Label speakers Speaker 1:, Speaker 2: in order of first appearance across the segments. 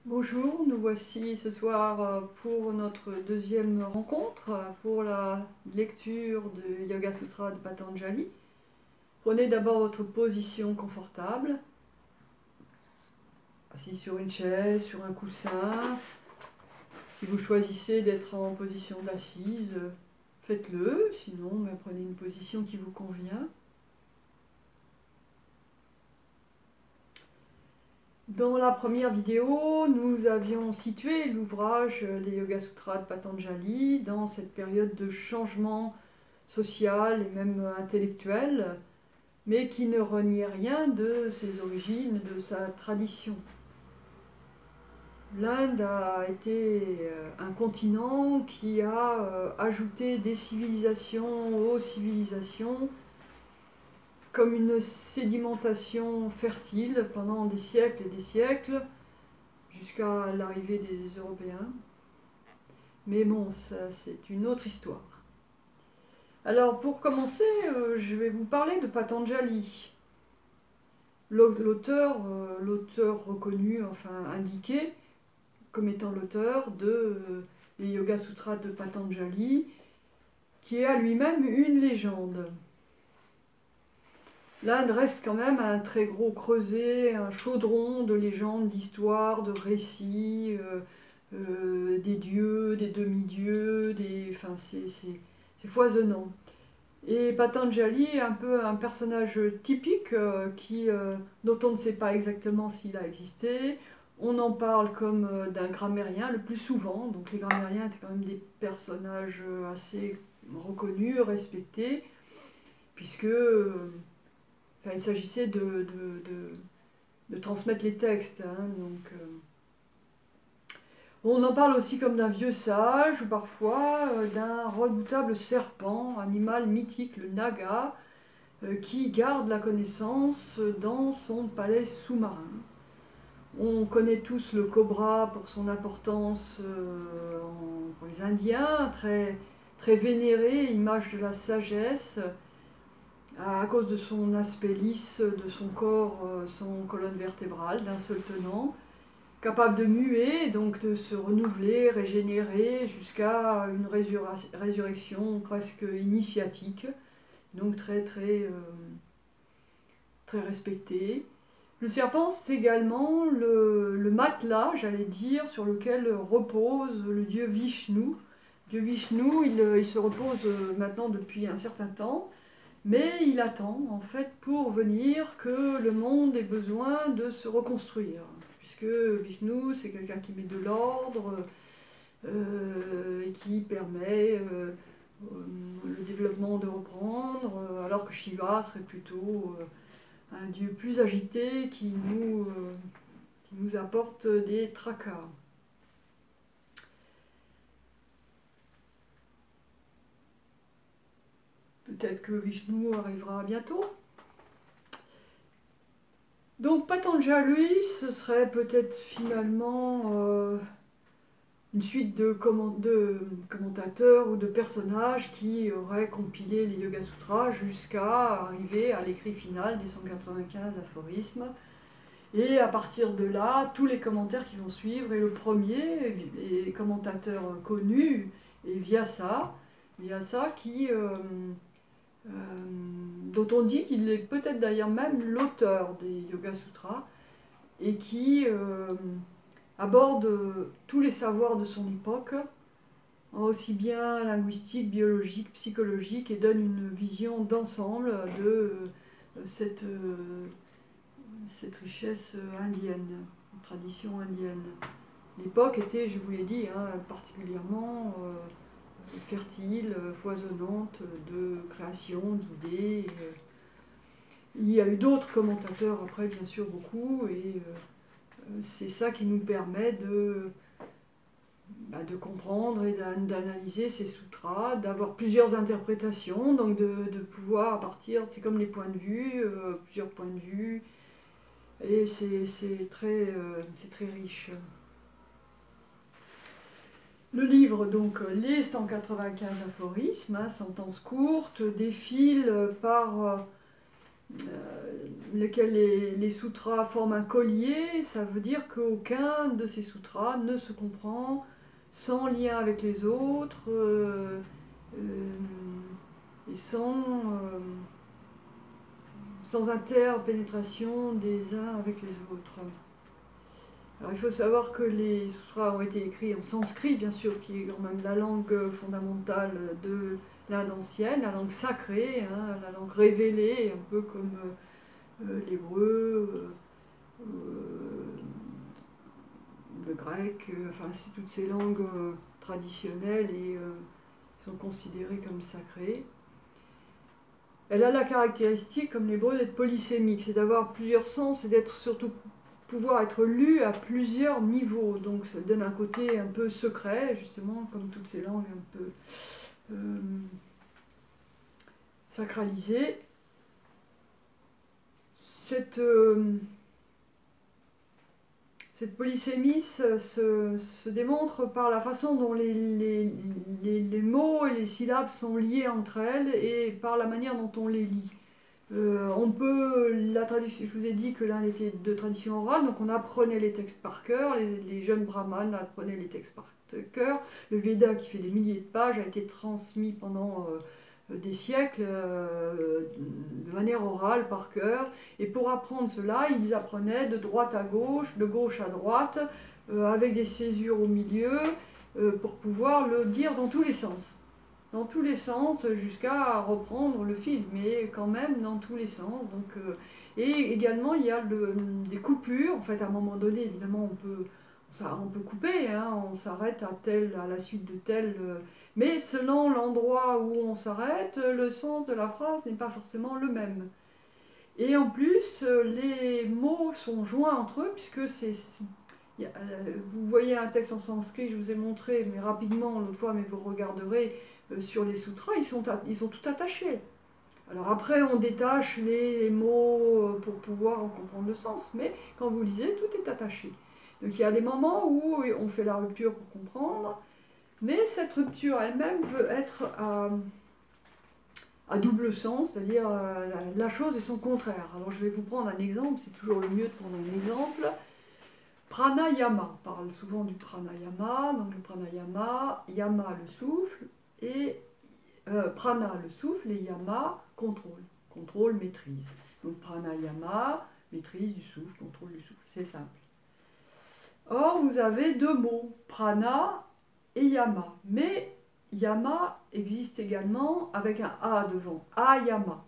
Speaker 1: Bonjour, nous voici ce soir pour notre deuxième rencontre, pour la lecture du Yoga Sutra de Patanjali. Prenez d'abord votre position confortable, assis sur une chaise, sur un coussin. Si vous choisissez d'être en position d'assise, faites-le, sinon prenez une position qui vous convient. Dans la première vidéo, nous avions situé l'ouvrage des Yoga Sutras de Patanjali dans cette période de changement social et même intellectuel, mais qui ne reniait rien de ses origines, de sa tradition. L'Inde a été un continent qui a ajouté des civilisations aux civilisations, comme une sédimentation fertile pendant des siècles et des siècles, jusqu'à l'arrivée des Européens. Mais bon, ça c'est une autre histoire. Alors pour commencer, je vais vous parler de Patanjali. L'auteur reconnu, enfin indiqué comme étant l'auteur des Yoga Sutras de Patanjali, qui est à lui-même une légende. L'Inde reste quand même un très gros creuset, un chaudron de légendes, d'histoires, de récits, des dieux, des demi-dieux, enfin, c'est foisonnant. Et Patanjali est un peu un personnage typique dont on ne sait pas exactement s'il a existé. On en parle comme d'un grammairien le plus souvent, donc les grammairiens étaient quand même des personnages assez reconnus, respectés, puisque il s'agissait de transmettre les textes. On en parle aussi comme d'un vieux sage, ou parfois d'un redoutable serpent, animal mythique, le naga, qui garde la connaissance dans son palais sous-marin. On connaît tous le cobra pour son importance pour les Indiens, très, très vénéré, image de la sagesse, à cause de son aspect lisse, de son corps, son colonne vertébrale, d'un seul tenant, capable de muer, donc de se renouveler, régénérer, jusqu'à une résurrection presque initiatique, donc très respecté. Le serpent, c'est également le matelas, j'allais dire, sur lequel repose le dieu Vishnu. Dieu Vishnu, il se repose maintenant depuis un certain temps, mais il attend en fait pour venir que le monde ait besoin de se reconstruire. Puisque Vishnu, c'est quelqu'un qui met de l'ordre et qui permet le développement de reprendre, alors que Shiva serait plutôt un dieu plus agité qui nous apporte des tracas. Peut-être que Vishnu arrivera bientôt. Donc Patanjali, ce serait peut-être finalement une suite de commentateurs ou de personnages qui auraient compilé les Yoga Sutras jusqu'à arriver à l'écrit final des 195 aphorismes. Et à partir de là, tous les commentaires qui vont suivre, et le premier, les commentateurs connus, est Vyasa dont on dit qu'il est peut-être d'ailleurs même l'auteur des Yoga Sutras, et qui aborde tous les savoirs de son époque, aussi bien linguistique, biologique, psychologique, et donne une vision d'ensemble de cette richesse indienne, tradition indienne. L'époque était, je vous l'ai dit, particulièrement fertile, foisonnante de création, d'idées. Il y a eu d'autres commentateurs après, bien sûr, beaucoup, et c'est ça qui nous permet de comprendre et d'analyser ces sutras, d'avoir plusieurs interprétations, donc de pouvoir à partir, c'est comme les points de vue, plusieurs points de vue, et c'est très riche. Le livre, donc les 195 aphorismes, sentences courtes, défilent par lesquels les sutras forment un collier. Ça veut dire qu'aucun de ces sutras ne se comprend sans lien avec les autres et sans interpénétration des uns avec les autres. Alors il faut savoir que les sutras ont été écrits en sanskrit, bien sûr, qui est quand même la langue fondamentale de l'Inde ancienne, la langue sacrée, hein, la langue révélée, un peu comme l'hébreu, le grec, enfin c'est toutes ces langues traditionnelles et sont considérées comme sacrées. Elle a la caractéristique, comme l'hébreu, d'être polysémique, c'est d'avoir plusieurs sens et d'être surtout pouvoir être lu à plusieurs niveaux. Donc ça donne un côté un peu secret, justement, comme toutes ces langues un peu sacralisées. Cette polysémie se démontre par la façon dont les mots et les syllabes sont liés entre elles et par la manière dont on les lit. On peut, la tradition, je vous ai dit que l'un était de tradition orale, donc on apprenait les textes par cœur, les jeunes brahmanes apprenaient les textes par cœur. Le Veda, qui fait des milliers de pages, a été transmis pendant des siècles de manière orale, par cœur. Et pour apprendre cela, ils apprenaient de droite à gauche, de gauche à droite, avec des césures au milieu, pour pouvoir le dire dans tous les sens. Dans tous les sens, jusqu'à reprendre le fil, mais quand même dans tous les sens. Donc, et également, il y a des coupures. En fait, à un moment donné, évidemment, on peut couper, hein, on s'arrête à la suite de tel. Mais selon l'endroit où on s'arrête, le sens de la phrase n'est pas forcément le même. Et en plus, les mots sont joints entre eux, puisque vous voyez un texte en sanskrit, je vous ai montré, mais rapidement l'autre fois, mais vous regarderez sur les sutras, ils sont tout attachés. Alors après, on détache les mots pour pouvoir en comprendre le sens, mais quand vous lisez, tout est attaché. Donc il y a des moments où on fait la rupture pour comprendre, mais cette rupture elle-même peut être à double sens, c'est-à-dire la chose et son contraire. Alors je vais vous prendre un exemple, c'est toujours le mieux de prendre un exemple. Pranayama, on parle souvent du pranayama, donc le pranayama, yama le souffle, et prana le souffle, et yama contrôle, maîtrise. Donc pranayama, maîtrise du souffle, contrôle du souffle, c'est simple. Or, vous avez deux mots, prana et yama, mais yama existe également avec un a devant, ayama.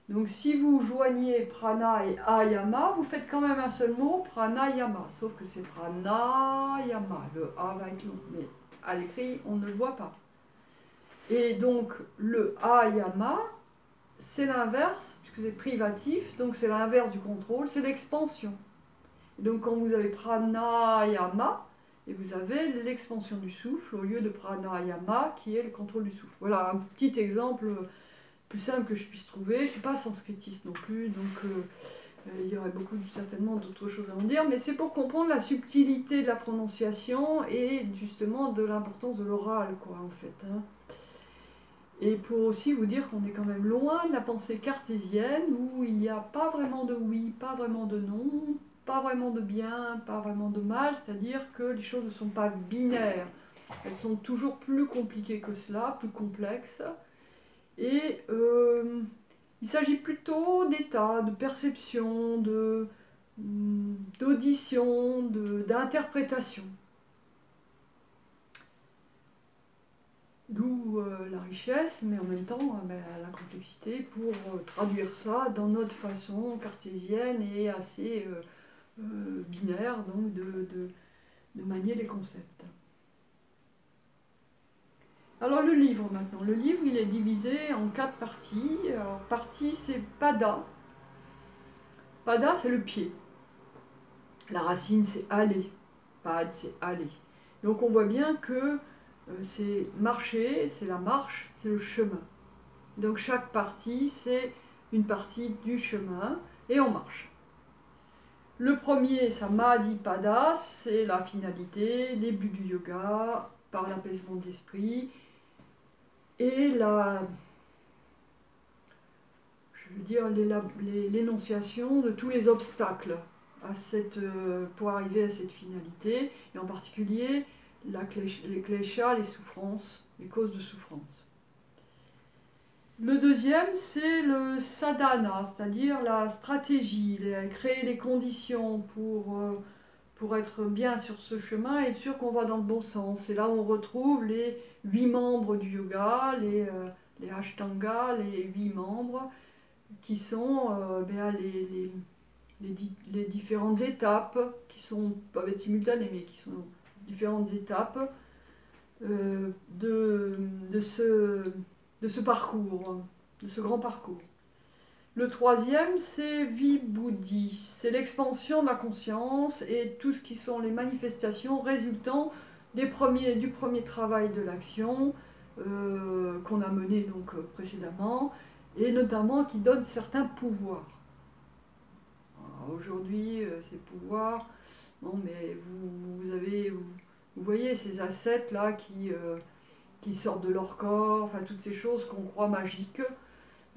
Speaker 1: Donc si vous joignez prana et ayama, vous faites quand même un seul mot, pranayama, sauf que c'est pranayama, le a va être long, mais à l'écrit on ne le voit pas. Et donc le ayama, c'est l'inverse, puisque c'est privatif, donc c'est l'inverse du contrôle, c'est l'expansion. Donc quand vous avez pranayama, et vous avez l'expansion du souffle au lieu de pranayama qui est le contrôle du souffle. Voilà un petit exemple plus simple que je puisse trouver. Je ne suis pas sanskritiste non plus, donc il y aurait certainement d'autres choses à en dire, mais c'est pour comprendre la subtilité de la prononciation et justement de l'importance de l'oral, quoi, en fait. Hein. Et pour aussi vous dire qu'on est quand même loin de la pensée cartésienne où il n'y a pas vraiment de oui, pas vraiment de non, pas vraiment de bien, pas vraiment de mal, c'est-à-dire que les choses ne sont pas binaires. Elles sont toujours plus compliquées que cela, plus complexes. Et il s'agit plutôt d'état, de perception, d'audition, d'interprétation. D'où la richesse, mais en même temps la complexité pour traduire ça dans notre façon cartésienne et assez binaire, donc de manier les concepts. Alors le livre maintenant. Le livre il est divisé en 4 parties. Alors partie c'est pada. Pada c'est le pied. La racine c'est aller. Pad c'est aller. Donc on voit bien que c'est marcher, c'est la marche, c'est le chemin. Donc chaque partie c'est une partie du chemin et on marche. Le premier, Samadhi-pada, c'est la finalité, les buts du yoga, par l'apaisement de l'esprit. Et je je veux dire, l'énonciation de tous les obstacles pour arriver à cette finalité, et en particulier les kleshas, les souffrances, les causes de souffrance. Le deuxième, c'est le sadhana, c'est-à-dire la stratégie, créer les conditions pour être bien sur ce chemin et être sûr qu'on va dans le bon sens. C'est là où on retrouve les 8 membres du yoga, les ashtangas, les 8 membres, qui sont les différentes étapes, peuvent être simultanées, mais qui sont différentes étapes de ce parcours, de ce grand parcours. Le troisième, c'est Vibhuti, c'est l'expansion de la conscience et tout ce qui sont les manifestations résultant du premier travail de l'action qu'on a mené donc précédemment, et notamment qui donne certains pouvoirs. Aujourd'hui, ces pouvoirs, non, mais vous voyez ces ascètes là qui sortent de leur corps, enfin toutes ces choses qu'on croit magiques.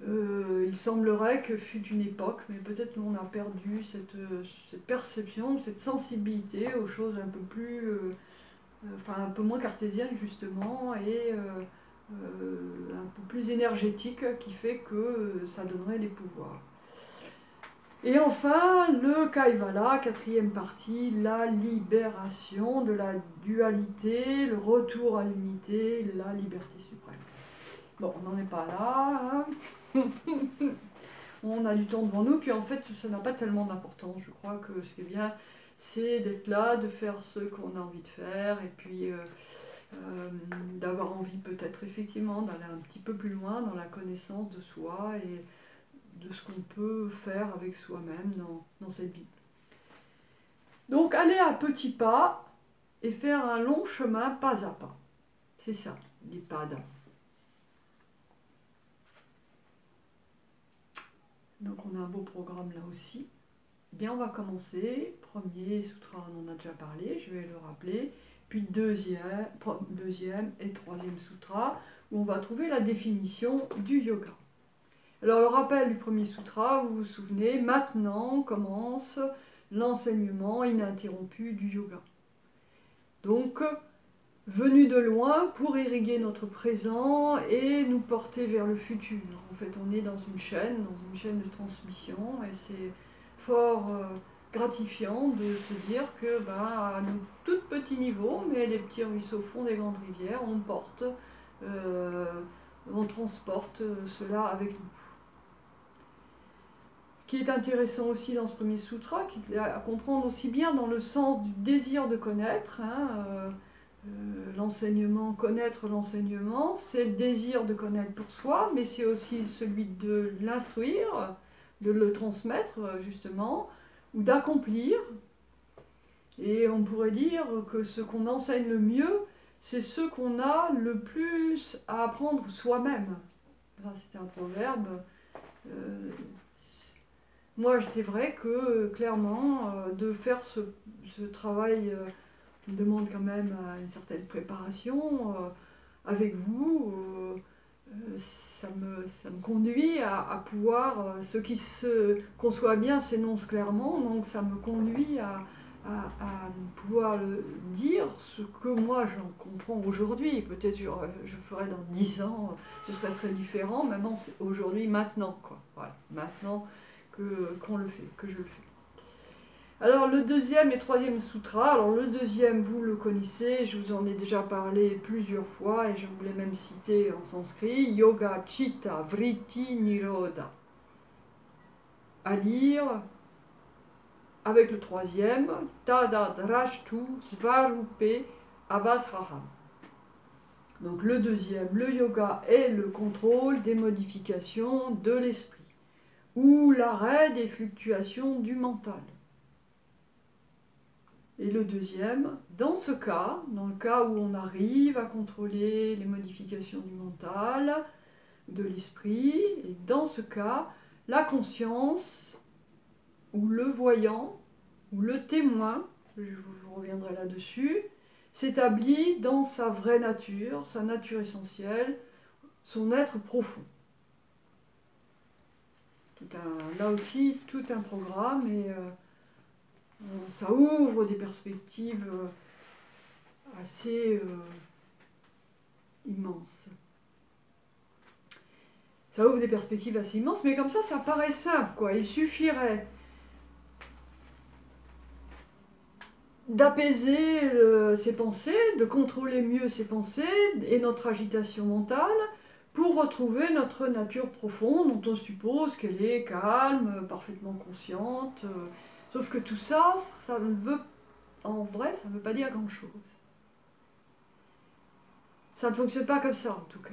Speaker 1: Il semblerait que fut une époque, mais peut-être qu'on a perdu cette perception, cette sensibilité aux choses un peu plus, un peu moins cartésiennes justement, et un peu plus énergétiques, qui fait que ça donnerait des pouvoirs. Et enfin, le Kaivala, quatrième partie, la libération de la dualité, le retour à l'unité, la liberté suprême. Bon, on n'en est pas là, hein. On a du temps devant nous, puis en fait, ça n'a pas tellement d'importance. Je crois que ce qui est bien, c'est d'être là, de faire ce qu'on a envie de faire, et puis d'avoir envie peut-être effectivement d'aller un petit peu plus loin dans la connaissance de soi et de ce qu'on peut faire avec soi-même dans cette vie. Donc aller à petits pas et faire un long chemin pas à pas. C'est ça, les padas. Donc on a un beau programme là aussi. Bien, on va commencer. Premier sutra, on en a déjà parlé, je vais le rappeler. Puis deuxième et troisième sutra, où on va trouver la définition du yoga. Alors le rappel du premier sutra, vous vous souvenez, maintenant commence l'enseignement ininterrompu du yoga. Donc, venu de loin pour irriguer notre présent et nous porter vers le futur. En fait, on est dans une chaîne de transmission, et c'est fort gratifiant de se dire que, à nos tout petits niveaux, mais les petits ruisseaux font des grandes rivières, on transporte cela avec nous. Ce qui est intéressant aussi dans ce premier sutra, qui est à comprendre aussi bien dans le sens du désir de connaître, l'enseignement, connaître l'enseignement, c'est le désir de connaître pour soi, mais c'est aussi celui de l'instruire, de le transmettre justement, ou d'accomplir. Et on pourrait dire que ce qu'on enseigne le mieux, c'est ce qu'on a le plus à apprendre soi-même. Ça, c'est un proverbe. Moi, c'est vrai que clairement, de faire ce travail demande quand même une certaine préparation avec vous. Ça me conduit à pouvoir, ce qui se conçoit bien s'énonce clairement, donc ça me conduit à pouvoir dire ce que moi j'en comprends aujourd'hui. Peut-être je ferai dans 10 ans, ce serait très différent. Maintenant, c'est aujourd'hui, maintenant, quoi. Voilà, maintenant que je le fais. Alors le deuxième et troisième sutra, alors le deuxième vous le connaissez, je vous en ai déjà parlé plusieurs fois et je voulais même citer en sanskrit, Yoga Chitta Vritti Nirodha. À lire avec le troisième, Tada Drashtu Svarupe Avasraham. Donc le deuxième, le yoga est le contrôle des modifications de l'esprit, ou l'arrêt des fluctuations du mental. Et le deuxième, dans le cas où on arrive à contrôler les modifications du mental, de l'esprit, et dans ce cas, la conscience, ou le voyant, ou le témoin, je reviendrai là-dessus, s'établit dans sa vraie nature, sa nature essentielle, son être profond. là aussi tout un programme et ça ouvre des perspectives assez immenses. Ça ouvre des perspectives assez immenses, mais comme ça paraît simple, quoi. Il suffirait d'apaiser ses pensées, de contrôler mieux ses pensées et notre agitation mentale pour retrouver notre nature profonde dont on suppose qu'elle est calme, parfaitement consciente. Sauf que tout ça, en vrai, ça ne veut pas dire grand-chose. Ça ne fonctionne pas comme ça, en tout cas.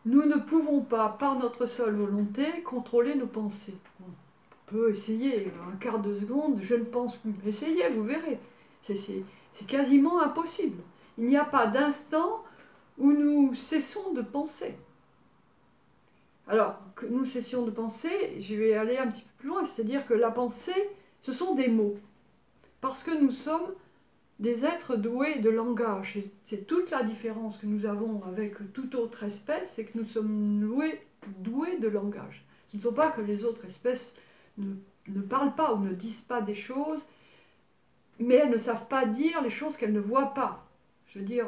Speaker 1: Nous ne pouvons pas, par notre seule volonté, contrôler nos pensées. On peut essayer, un quart de seconde, je ne pense plus. Essayez, vous verrez. C'est quasiment impossible. Il n'y a pas d'instant où nous cessons de penser. Alors, que nous cessions de penser, je vais aller un petit peu plus loin, c'est-à-dire que la pensée, ce sont des mots. Parce que nous sommes des êtres doués de langage. Et c'est toute la différence que nous avons avec toute autre espèce, c'est que nous sommes doués de langage. Ce ne sont pas que les autres espèces ne parlent pas ou ne disent pas des choses, mais elles ne savent pas dire les choses qu'elles ne voient pas. Je veux dire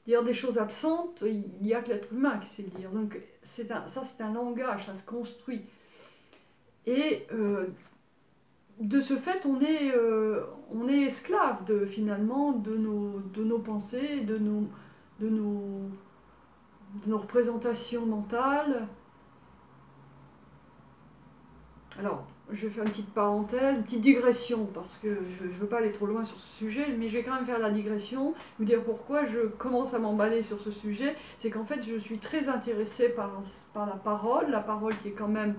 Speaker 1: des choses absentes, il n'y a que l'être humain qui sait le dire. Donc c'est un langage, ça se construit. Et de ce fait, on est esclave finalement de nos pensées, de nos représentations mentales. Alors, je vais faire une petite parenthèse, une petite digression, parce que je ne veux pas aller trop loin sur ce sujet, mais je vais quand même faire la digression, vous dire pourquoi je commence à m'emballer sur ce sujet. C'est qu'en fait, je suis très intéressée par la parole qui est quand même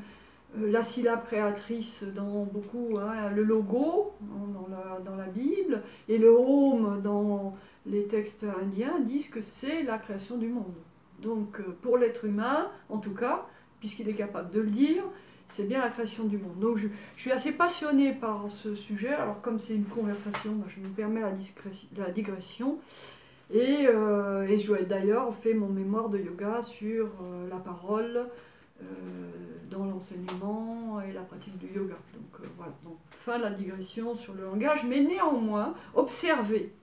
Speaker 1: la syllabe créatrice dans beaucoup, hein, le logo dans la Bible, et le home dans les textes indiens disent que c'est la création du monde. Donc, pour l'être humain, en tout cas, puisqu'il est capable de le dire, c'est bien la création du monde. Donc je suis assez passionnée par ce sujet. Alors comme c'est une conversation, je me permets la digression. Et je d'ailleurs fait mon mémoire de yoga sur la parole dans l'enseignement et la pratique du yoga. Donc voilà, donc, fin de la digression sur le langage. Mais néanmoins, observez,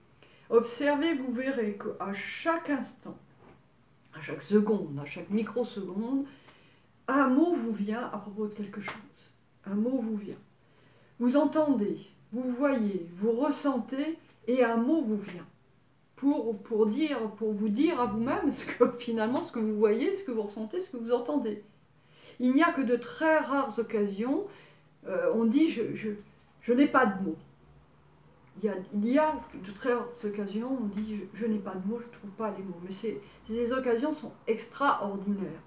Speaker 1: vous verrez qu'à chaque instant, à chaque seconde, à chaque microseconde, un mot vous vient à propos de quelque chose. Un mot vous vient. Vous entendez, vous voyez, vous ressentez, et un mot vous vient. Pour vous dire à vous-même ce que vous voyez, ce que vous ressentez, ce que vous entendez. Il n'y a que de très rares occasions, on dit je n'ai pas de mots. Il y a de très rares occasions, on dit je n'ai pas de mots, je ne trouve pas les mots. Mais ces occasions sont extraordinaires.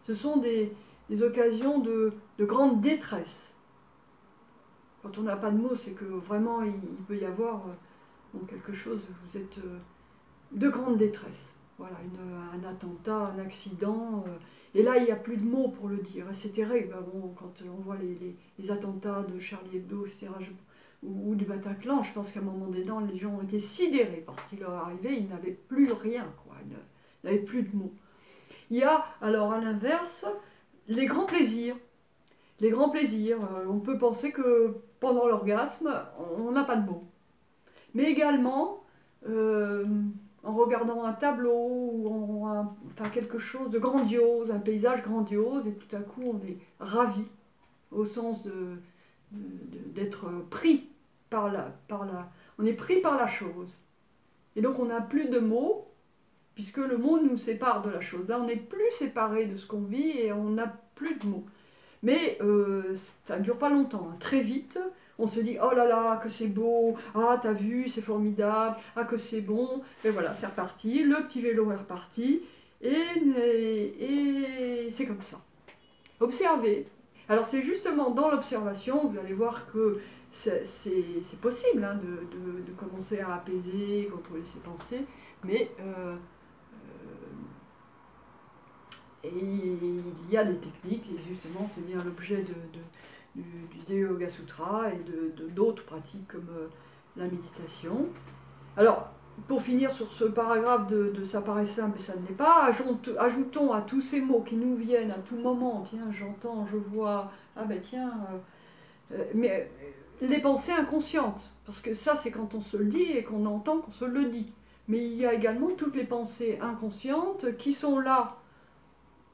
Speaker 1: Ce sont des occasions de grande détresse. Quand on n'a pas de mots, c'est que vraiment il peut y avoir quelque chose, vous êtes de grande détresse. Voilà, un attentat, un accident, et là il n'y a plus de mots pour le dire. Et c'est terrible, bon, quand on voit les attentats de Charlie Hebdo, etc., ou du Bataclan, je pense qu'à un moment donné, les gens ont été sidérés parce qu'il leur arrivait, ils n'avaient plus rien, quoi. Ils n'avaient plus de mots. Il y a alors à l'inverse les grands plaisirs. Les grands plaisirs, on peut penser que pendant l'orgasme, on n'a pas de mots. Mais également, en regardant un tableau ou quelque chose de grandiose, un paysage grandiose, et tout à coup on est ravi, au sens d'être pris on est pris par la chose. Et donc on n'a plus de mots, puisque le mot nous sépare de la chose. Là, on n'est plus séparé de ce qu'on vit et on n'a plus de mots. Mais ça ne dure pas longtemps. Hein. Très vite, on se dit « Oh là là, que c'est beau, ah, t'as vu, c'est formidable, ah, que c'est bon. » Et voilà, c'est reparti, le petit vélo est reparti, et c'est comme ça. Observez. Alors c'est justement dans l'observation, vous allez voir que c'est possible hein, de commencer à apaiser, contrôler ses pensées, mais et il y a des techniques, et justement c'est bien l'objet du Yoga Sutra et d'autres pratiques comme la méditation. Alors, pour finir sur ce paragraphe ça paraît simple et ça ne l'est pas, ajoutons à tous ces mots qui nous viennent à tout moment, tiens, j'entends, je vois, ah ben tiens, mais les pensées inconscientes, parce que ça c'est quand on se le dit et qu'on entend qu'on se le dit. Mais il y a également toutes les pensées inconscientes qui sont là,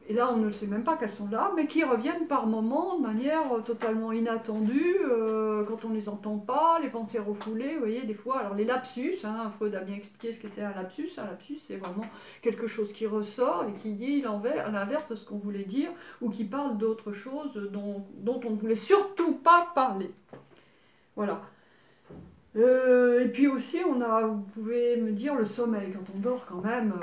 Speaker 1: et là on ne sait même pas qu'elles sont là, mais qui reviennent par moments de manière totalement inattendue, quand on ne les entend pas, les pensées refoulées, vous voyez, des fois, alors les lapsus, hein, Freud a bien expliqué ce qu'était un lapsus c'est vraiment quelque chose qui ressort et qui dit l'inverse de ce qu'on voulait dire, ou qui parle d'autre chose dont on ne voulait surtout pas parler. Voilà. Et puis aussi, vous pouvez me dire le sommeil, quand on dort quand même,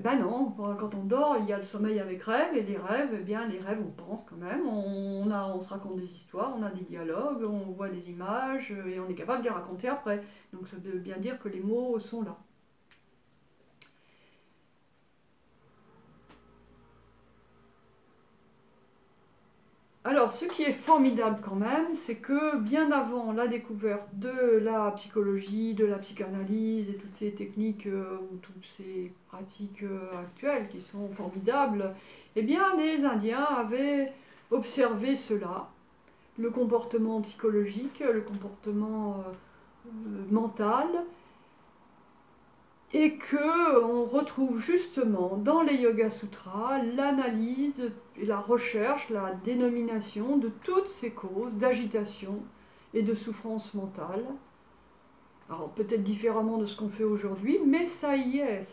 Speaker 1: ben non, quand on dort, il y a le sommeil avec rêve, et les rêves, eh bien les rêves, on pense quand même, on se raconte des histoires, on a des dialogues, on voit des images, et on est capable de les raconter après. Donc ça veut bien dire que les mots sont là. Alors, ce qui est formidable quand même, c'est que bien avant la découverte de la psychologie, de la psychanalyse et toutes ces techniques ou toutes ces pratiques actuelles qui sont formidables, eh bien, les Indiens avaient observé cela, le comportement psychologique, le comportement mental, et qu'on retrouve justement dans les Yoga Sutras l'analyse et la recherche, la dénomination de toutes ces causes d'agitation et de souffrance mentale. Alors peut-être différemment de ce qu'on fait aujourd'hui, mais ça y est,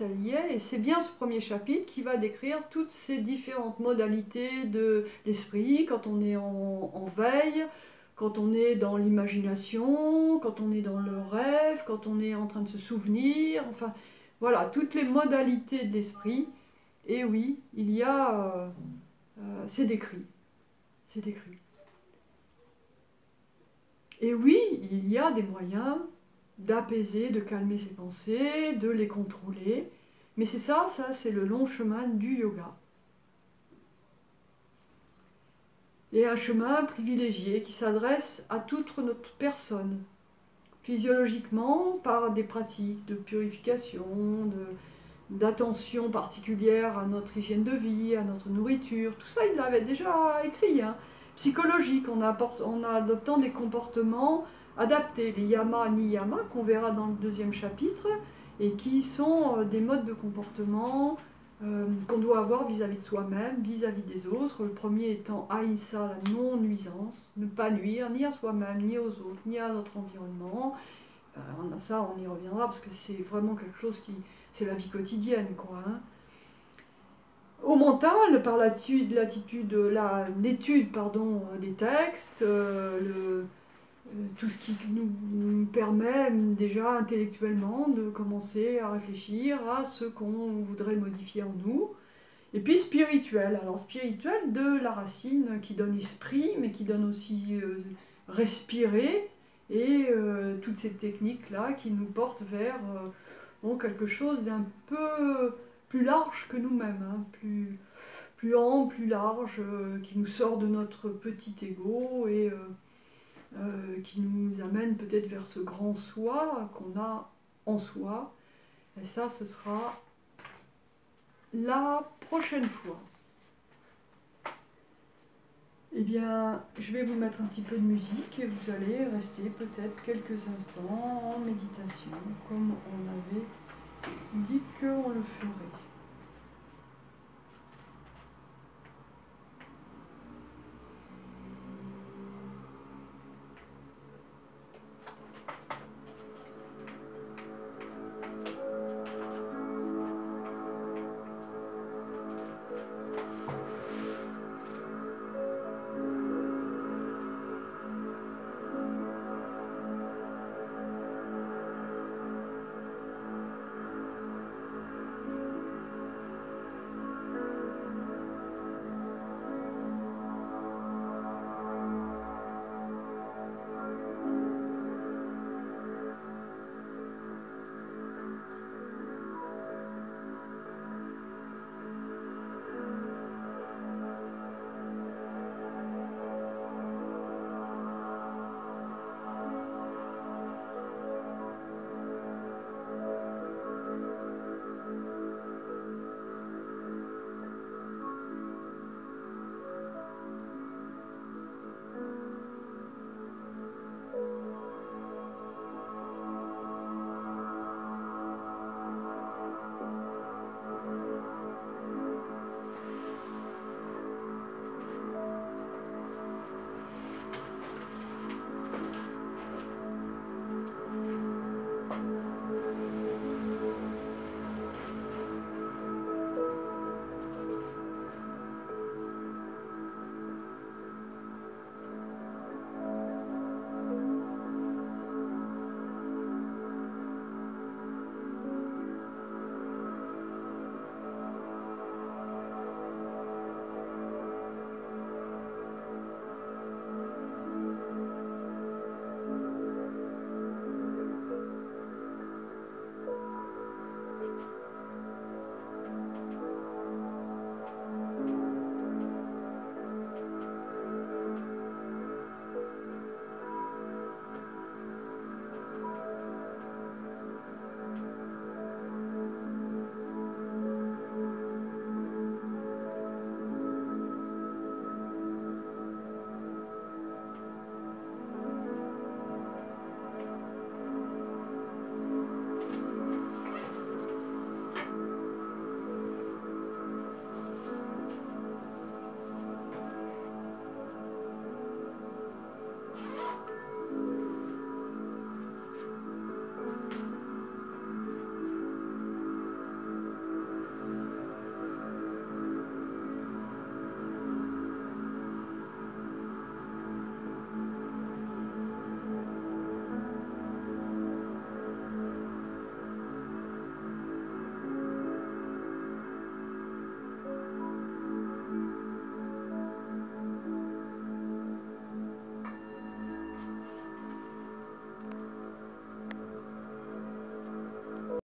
Speaker 1: et c'est bien ce premier chapitre qui va décrire toutes ces différentes modalités de l'esprit, quand on est en veille, quand on est dans l'imagination, quand on est dans le rêve, quand on est en train de se souvenir, enfin voilà, toutes les modalités de l'esprit. Et oui, il y a... c'est décrit. C'est décrit. Et oui, il y a des moyens d'apaiser, de calmer ses pensées, de les contrôler. Mais c'est ça c'est le long chemin du yoga. Et un chemin privilégié qui s'adresse à toute notre personne, physiologiquement par des pratiques de purification, d'attention particulière à notre hygiène de vie, à notre nourriture. Tout ça, il l'avait déjà écrit. Hein. Psychologique, en adoptant des comportements adaptés, les yama, niyama, qu'on verra dans le deuxième chapitre, et qui sont des modes de comportement qu'on doit avoir vis-à-vis de soi-même, vis-à-vis des autres. Le premier étant ahimsa, la non-nuisance, ne pas nuire ni à soi-même, ni aux autres, ni à notre environnement. Ça, on y reviendra parce que c'est vraiment quelque chose qui... c'est la vie quotidienne, quoi. Hein. Au mental, par l'étude des textes, tout ce qui nous permet déjà intellectuellement de commencer à réfléchir à ce qu'on voudrait modifier en nous. Et puis spirituel, alors spirituel de la racine qui donne esprit, mais qui donne aussi respirer, et toutes ces techniques-là qui nous portent vers quelque chose d'un peu plus large que nous-mêmes, hein, plus ample, plus large, qui nous sort de notre petit ego et qui nous amène peut-être vers ce grand soi qu'on a en soi. Et ça, ce sera la prochaine fois. Eh bien, je vais vous mettre un petit peu de musique et vous allez rester peut-être quelques instants en méditation, comme on avait dit qu'on le ferait.